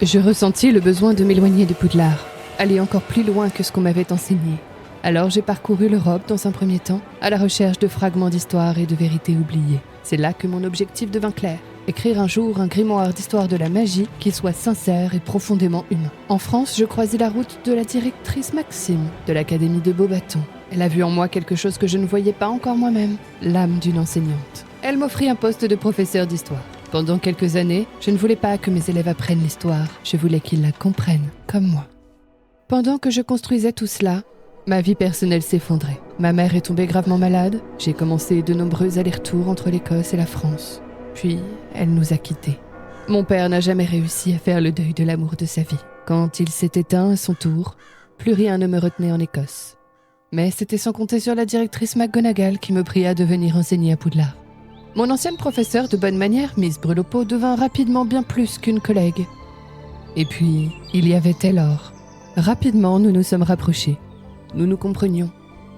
Je ressentis le besoin de m'éloigner de Poudlard, aller encore plus loin que ce qu'on m'avait enseigné. Alors j'ai parcouru l'Europe dans un premier temps, à la recherche de fragments d'histoire et de vérités oubliées. C'est là que mon objectif devint clair. Écrire un jour un grimoire d'histoire de la magie qui soit sincère et profondément humain. En France, je croisai la route de la directrice Maxime, de l'Académie de Beaubaton. Elle a vu en moi quelque chose que je ne voyais pas encore moi-même, l'âme d'une enseignante. Elle m'offrit un poste de professeur d'histoire. Pendant quelques années, je ne voulais pas que mes élèves apprennent l'histoire, je voulais qu'ils la comprennent, comme moi. Pendant que je construisais tout cela, ma vie personnelle s'effondrait. Ma mère est tombée gravement malade, j'ai commencé de nombreux allers-retours entre l'Écosse et la France. Puis, elle nous a quittés. Mon père n'a jamais réussi à faire le deuil de l'amour de sa vie. Quand il s'est éteint à son tour, plus rien ne me retenait en Écosse. Mais c'était sans compter sur la directrice McGonagall qui me pria de venir enseigner à Poudlard. Mon ancienne professeure de bonne manière, Miss Brelopeau, devint rapidement bien plus qu'une collègue. Et puis, il y avait Taylor. Rapidement, nous nous sommes rapprochés. Nous nous comprenions.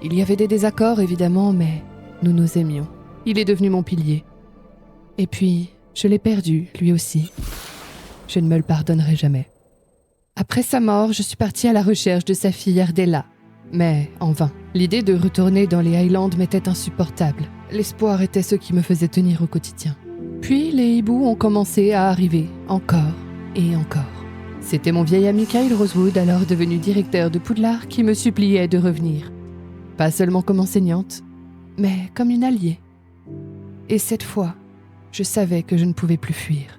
Il y avait des désaccords, évidemment, mais nous nous aimions. Il est devenu mon pilier. Et puis, je l'ai perdu, lui aussi. Je ne me le pardonnerai jamais. Après sa mort, je suis partie à la recherche de sa fille Ardella. Mais en vain. L'idée de retourner dans les Highlands m'était insupportable. L'espoir était ce qui me faisait tenir au quotidien. Puis les hiboux ont commencé à arriver, encore et encore. C'était mon vieil ami Kyle Rosewood, alors devenu directeur de Poudlard, qui me suppliait de revenir. Pas seulement comme enseignante, mais comme une alliée. Et cette fois, je savais que je ne pouvais plus fuir.